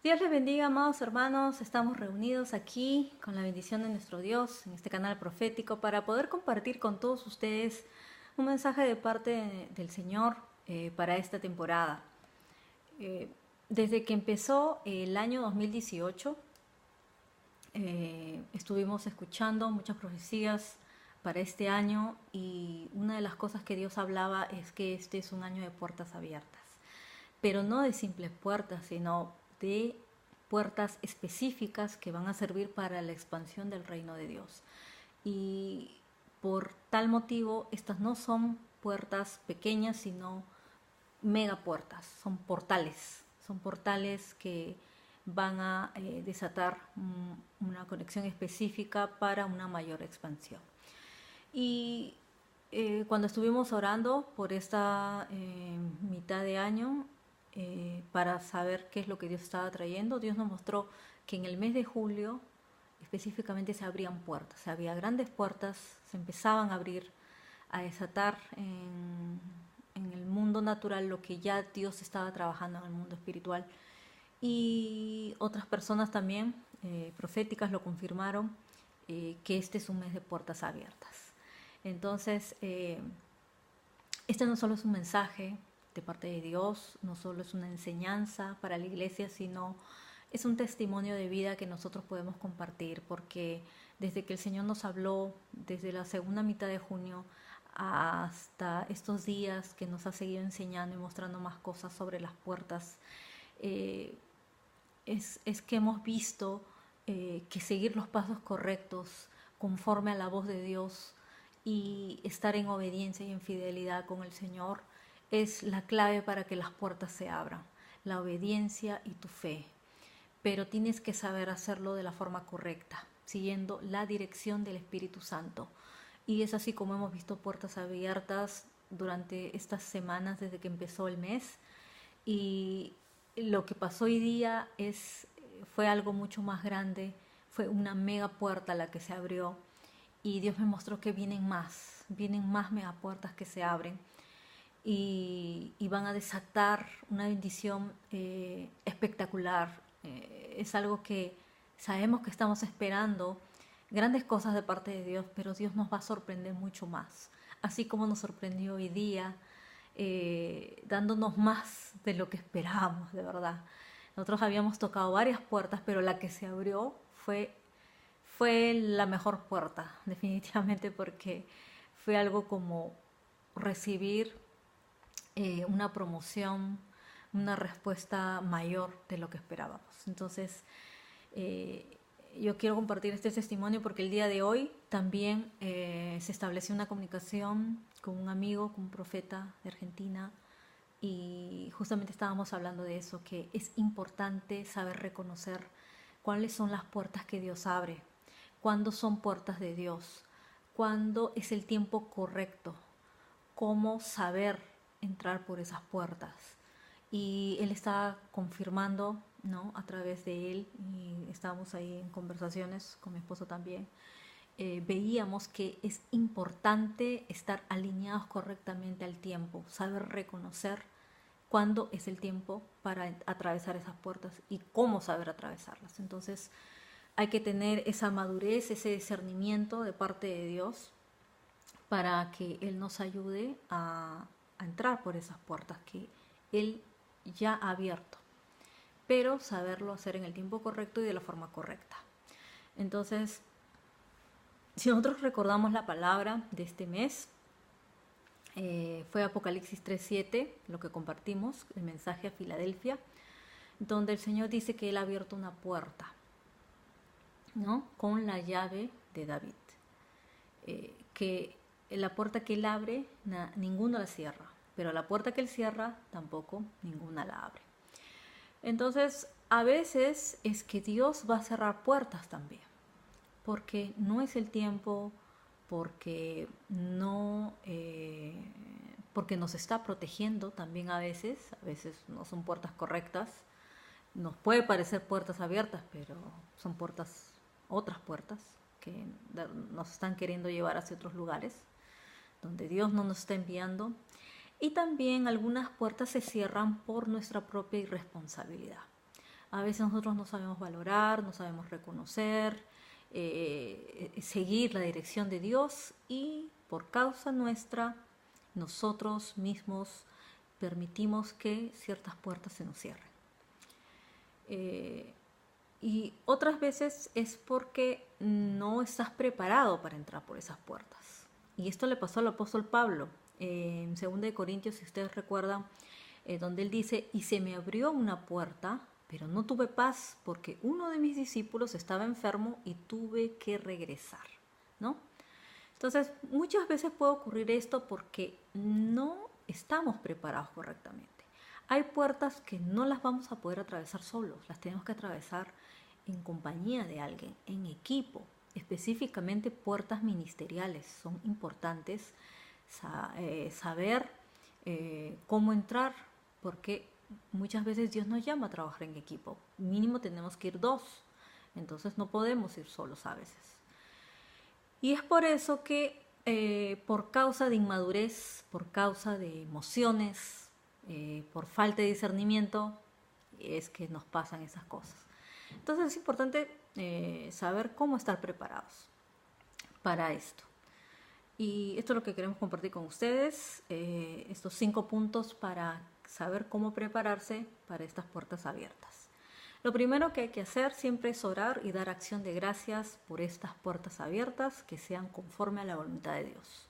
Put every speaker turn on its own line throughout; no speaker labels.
Dios les bendiga, amados hermanos. Estamos reunidos aquí con la bendición de nuestro Dios en este canal profético para poder compartir con todos ustedes un mensaje de parte del Señor para esta temporada. Desde que empezó el año 2018, estuvimos escuchando muchas profecías para este año y una de las cosas que Dios hablaba es que este es un año de puertas abiertas, pero no de simples puertas, sino de puertas específicas que van a servir para la expansión del reino de Dios. Y por tal motivo, estas no son puertas pequeñas, sino mega puertas, son portales que van a desatar una conexión específica para una mayor expansión. Y cuando estuvimos orando por esta mitad de año, para saber qué es lo que Dios estaba trayendo, Dios nos mostró que en el mes de julio específicamente se abrían puertas, había grandes puertas, se empezaban a abrir, a desatar en el mundo natural lo que ya Dios estaba trabajando en el mundo espiritual. Y otras personas también proféticas lo confirmaron, que este es un mes de puertas abiertas. Entonces, este no solo es un mensaje de parte de Dios, no solo es una enseñanza para la iglesia, sino es un testimonio de vida que nosotros podemos compartir, porque desde que el Señor nos habló, desde la segunda mitad de junio hasta estos días que nos ha seguido enseñando y mostrando más cosas sobre las puertas, es que hemos visto que seguir los pasos correctos conforme a la voz de Dios y estar en obediencia y en fidelidad con el Señor es la clave para que las puertas se abran, la obediencia y tu fe. Pero tienes que saber hacerlo de la forma correcta, siguiendo la dirección del Espíritu Santo. Y es así como hemos visto puertas abiertas durante estas semanas desde que empezó el mes. Y lo que pasó hoy día fue algo mucho más grande, fue una mega puerta la que se abrió. Y Dios me mostró que vienen más mega puertas que se abren. Y van a desatar una bendición espectacular. Es algo que sabemos que estamos esperando, grandes cosas de parte de Dios, pero Dios nos va a sorprender mucho más, así como nos sorprendió hoy día, dándonos más de lo que esperábamos, de verdad. Nosotros habíamos tocado varias puertas, pero la que se abrió fue la mejor puerta, definitivamente, porque fue algo como recibir una promoción, una respuesta mayor de lo que esperábamos. Entonces, yo quiero compartir este testimonio porque el día de hoy también se estableció una comunicación con un amigo, con un profeta de Argentina, y justamente estábamos hablando de eso, que es importante saber reconocer cuáles son las puertas que Dios abre, cuándo son puertas de Dios, cuándo es el tiempo correcto, cómo saber entrar por esas puertas. Y él estaba confirmando, ¿no?, a través de él, y estábamos ahí en conversaciones con mi esposo también, veíamos que es importante estar alineados correctamente al tiempo, saber reconocer cuándo es el tiempo para atravesar esas puertas y cómo saber atravesarlas. Entonces hay que tener esa madurez, ese discernimiento de parte de Dios para que Él nos ayude a entrar por esas puertas que Él ya ha abierto, pero saberlo hacer en el tiempo correcto y de la forma correcta. Entonces, si nosotros recordamos la palabra de este mes, fue Apocalipsis 3:7, lo que compartimos, el mensaje a Filadelfia, donde el Señor dice que Él ha abierto una puerta, ¿no?, con la llave de David, que la puerta que Él abre, ninguno la cierra, pero la puerta que Él cierra, tampoco ninguna la abre. Entonces, a veces es que Dios va a cerrar puertas también, porque no es el tiempo, porque porque nos está protegiendo también a veces no son puertas correctas, nos puede parecer puertas abiertas, pero son otras puertas que nos están queriendo llevar hacia otros lugares, donde Dios no nos está enviando. Y también algunas puertas se cierran por nuestra propia irresponsabilidad, A veces nosotros no sabemos valorar, no sabemos reconocer, seguir la dirección de Dios y por causa nuestra, nosotros mismos permitimos que ciertas puertas se nos cierren. Y otras veces es porque no estás preparado para entrar por esas puertas. Y esto le pasó al apóstol Pablo en 2 Corintios, si ustedes recuerdan, donde él dice, y se me abrió una puerta, pero no tuve paz porque uno de mis discípulos estaba enfermo y tuve que regresar, ¿no? Entonces, muchas veces puede ocurrir esto porque no estamos preparados correctamente. Hay puertas que no las vamos a poder atravesar solos, las tenemos que atravesar en compañía de alguien, en equipo, específicamente puertas ministeriales. Son importantes saber cómo entrar, porque muchas veces Dios nos llama a trabajar en equipo. Mínimo tenemos que ir 2, entonces no podemos ir solos a veces. Y es por eso que por causa de inmadurez, por causa de emociones, por falta de discernimiento, es que nos pasan esas cosas. Entonces es importante saber cómo estar preparados para esto. Y esto es lo que queremos compartir con ustedes, estos 5 puntos para saber cómo prepararse para estas puertas abiertas. Lo primero que hay que hacer siempre es orar y dar acción de gracias por estas puertas abiertas que sean conforme a la voluntad de Dios.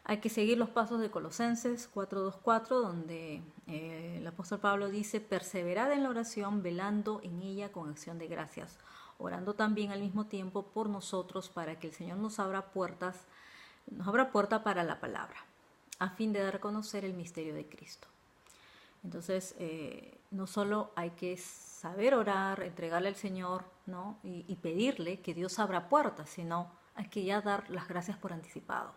Hay que seguir los pasos de Colosenses 4:2-4, donde el apóstol Pablo dice, perseverad en la oración, velando en ella con acción de gracias, orando también al mismo tiempo por nosotros para que el Señor nos abra puerta para la palabra, a fin de dar a conocer el misterio de Cristo. Entonces, no solo hay que saber orar, entregarle al Señor, ¿no? y pedirle que Dios abra puertas, sino hay que ya dar las gracias por anticipado,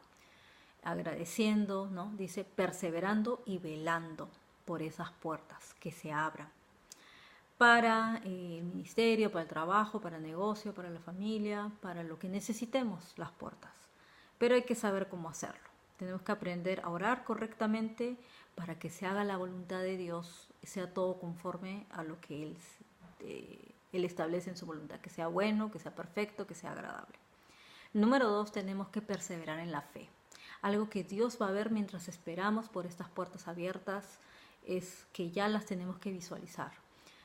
agradeciendo, ¿no? Dice, perseverando y velando por esas puertas que se abran para el ministerio, para el trabajo, para el negocio, para la familia, para lo que necesitemos las puertas. Pero hay que saber cómo hacerlo. Tenemos que aprender a orar correctamente para que se haga la voluntad de Dios, sea todo conforme a lo que Él establece en su voluntad, que sea bueno, que sea perfecto, que sea agradable. Número 2, tenemos que perseverar en la fe. Algo que Dios va a ver mientras esperamos por estas puertas abiertas es que ya las tenemos que visualizar.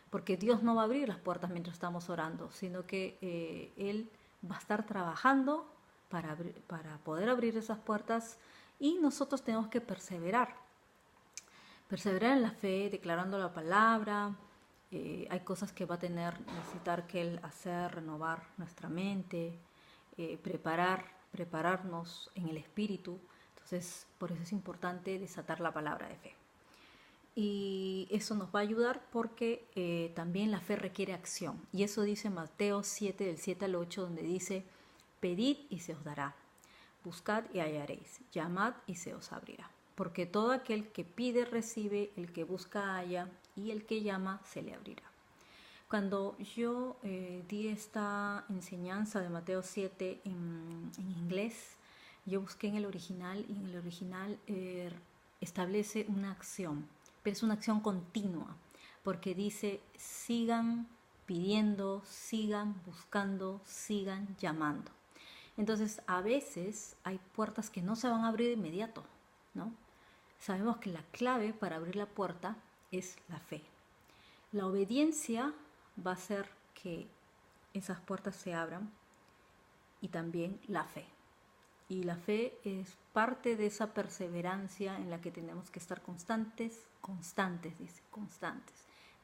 Porque Dios no va a abrir las puertas mientras estamos orando, sino que Él va a estar trabajando para poder abrir esas puertas y nosotros tenemos que perseverar. Perseverar en la fe, declarando la palabra. Hay cosas que va a necesitar que Él hacer, renovar nuestra mente, prepararnos en el espíritu. Entonces, por eso es importante desatar la palabra de fe. Y eso nos va a ayudar porque también la fe requiere acción. Y eso dice Mateo 7, del 7 al 8, donde dice, pedid y se os dará, buscad y hallaréis, llamad y se os abrirá. Porque todo aquel que pide recibe, el que busca halla, y el que llama se le abrirá. Cuando yo di esta enseñanza de Mateo 7 en inglés, yo busqué en el original y en el original establece una acción, pero es una acción continua, porque dice sigan pidiendo, sigan buscando, sigan llamando. Entonces a veces hay puertas que no se van a abrir de inmediato, ¿no? Sabemos que la clave para abrir la puerta es la fe. La obediencia va a hacer que esas puertas se abran y también la fe. Y la fe es parte de esa perseverancia en la que tenemos que estar constantes,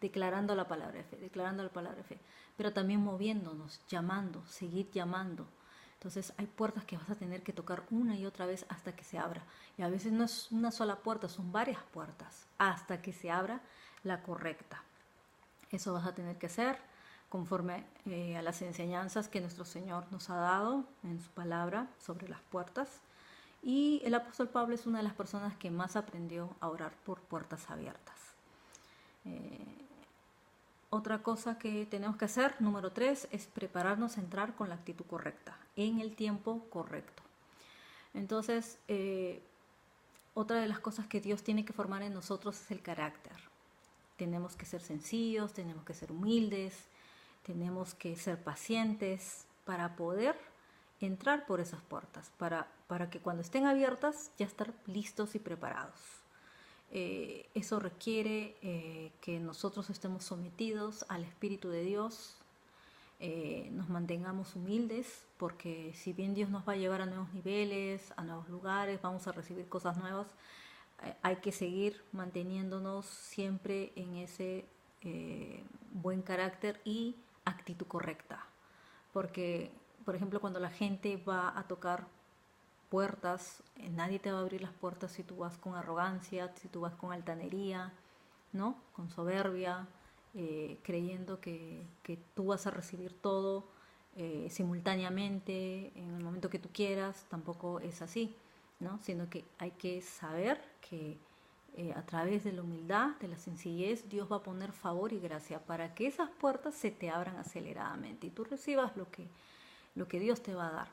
declarando la palabra de fe, pero también moviéndonos, llamando, seguir llamando. Entonces hay puertas que vas a tener que tocar una y otra vez hasta que se abra. Y a veces no es una sola puerta, son varias puertas hasta que se abra la correcta. Eso vas a tener que hacer conforme a las enseñanzas que nuestro Señor nos ha dado en su palabra sobre las puertas. Y el apóstol Pablo es una de las personas que más aprendió a orar por puertas abiertas. Otra cosa que tenemos que hacer, número 3, es prepararnos a entrar con la actitud correcta, en el tiempo correcto. Entonces, otra de las cosas que Dios tiene que formar en nosotros es el carácter. Tenemos que ser sencillos, tenemos que ser humildes, tenemos que ser pacientes para poder entrar por esas puertas, para que cuando estén abiertas ya estar listos y preparados. Eso requiere que nosotros estemos sometidos al Espíritu de Dios, nos mantengamos humildes, porque si bien Dios nos va a llevar a nuevos niveles, a nuevos lugares, vamos a recibir cosas nuevas, hay que seguir manteniéndonos siempre en ese buen carácter y actitud correcta. Porque, por ejemplo, cuando la gente va a tocar puertas, nadie te va a abrir las puertas si tú vas con arrogancia, si tú vas con altanería, ¿no? Con soberbia, creyendo que tú vas a recibir todo simultáneamente en el momento que tú quieras. Tampoco es así, ¿no? Sino que hay que saber que a través de la humildad, de la sencillez, Dios va a poner favor y gracia para que esas puertas se te abran aceleradamente y tú recibas lo que Dios te va a dar.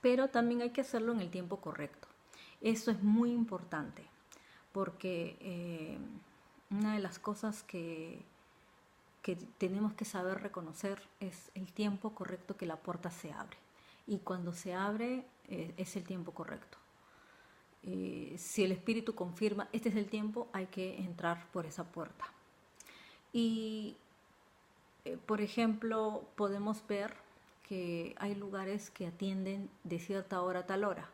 Pero también hay que hacerlo en el tiempo correcto. Eso es muy importante, porque una de las cosas que tenemos que saber reconocer es el tiempo correcto que la puerta se abre. Y cuando se abre es el tiempo correcto. Si el Espíritu confirma, este es el tiempo, hay que entrar por esa puerta. Y, por ejemplo, podemos ver que hay lugares que atienden de cierta hora a tal hora.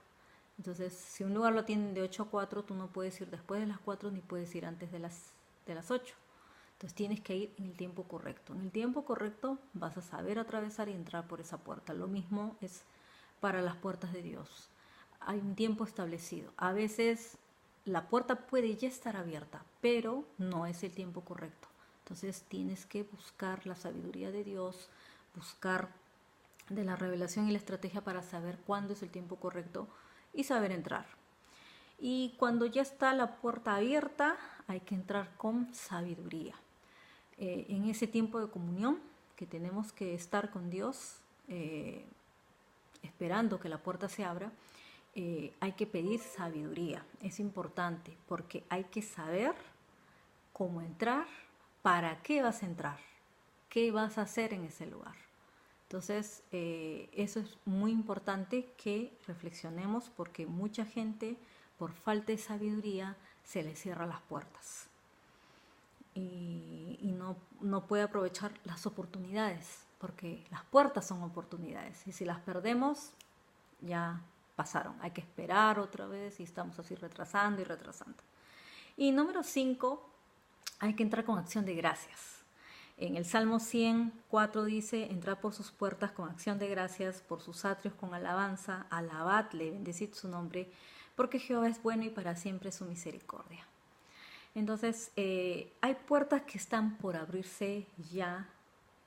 Entonces, si un lugar lo atienden de 8 a 4, tú no puedes ir después de las 4 ni puedes ir antes de las 8. Entonces tienes que ir en el tiempo correcto. En el tiempo correcto vas a saber atravesar y entrar por esa puerta. Lo mismo es para las puertas de Dios. Hay un tiempo establecido. A veces la puerta puede ya estar abierta, pero no es el tiempo correcto. Entonces tienes que buscar la sabiduría de Dios, buscar de la revelación y la estrategia para saber cuándo es el tiempo correcto y saber entrar. Y cuando ya está la puerta abierta, hay que entrar con sabiduría. En ese tiempo de comunión que tenemos que estar con Dios, esperando que la puerta se abra, hay que pedir sabiduría. Es importante porque hay que saber cómo entrar, para qué vas a entrar, qué vas a hacer en ese lugar. Entonces, eso es muy importante que reflexionemos, porque mucha gente, por falta de sabiduría, se le cierra las puertas y no puede aprovechar las oportunidades, porque las puertas son oportunidades y si las perdemos, ya pasaron. Hay que esperar otra vez y estamos así retrasando y retrasando. Y número 5, hay que entrar con acción de gracias. En el Salmo 104 dice: entrad por sus puertas con acción de gracias, por sus atrios con alabanza, alabadle, bendecid su nombre, porque Jehová es bueno y para siempre su misericordia. Entonces, hay puertas que están por abrirse ya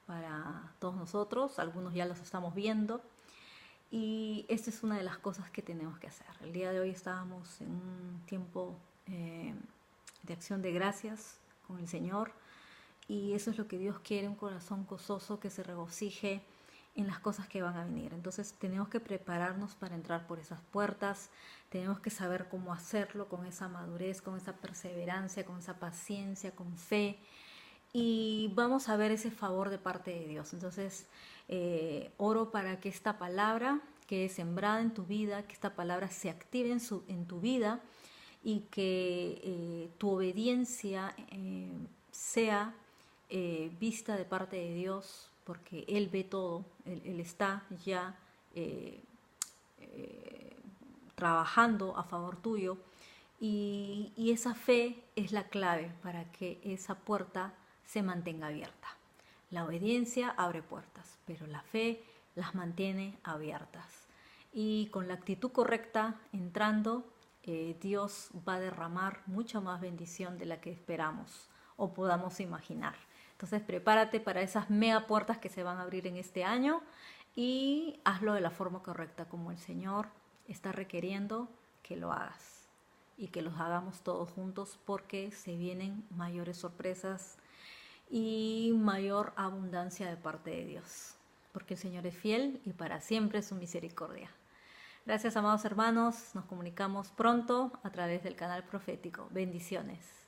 para todos nosotros, algunos ya los estamos viendo, y esta es una de las cosas que tenemos que hacer. El día de hoy estábamos en un tiempo de acción de gracias con el Señor, y eso es lo que Dios quiere, un corazón gozoso que se regocije en las cosas que van a venir. Entonces tenemos que prepararnos para entrar por esas puertas, tenemos que saber cómo hacerlo con esa madurez, con esa perseverancia, con esa paciencia, con fe, y vamos a ver ese favor de parte de Dios. Entonces oro para que esta palabra que es sembrada en tu vida, que esta palabra se active en tu vida, y que tu obediencia sea vista de parte de Dios, porque Él ve todo, Él está ya trabajando a favor tuyo, y esa fe es la clave para que esa puerta se mantenga abierta. La obediencia abre puertas, pero la fe las mantiene abiertas. Y con la actitud correcta, entrando, Dios va a derramar mucha más bendición de la que esperamos o podamos imaginar. Entonces prepárate para esas mega puertas que se van a abrir en este año, y hazlo de la forma correcta, como el Señor está requiriendo que lo hagas, y que los hagamos todos juntos, porque se vienen mayores sorpresas y mayor abundancia de parte de Dios, porque el Señor es fiel y para siempre es su misericordia. Gracias, amados hermanos, nos comunicamos pronto a través del canal profético. Bendiciones.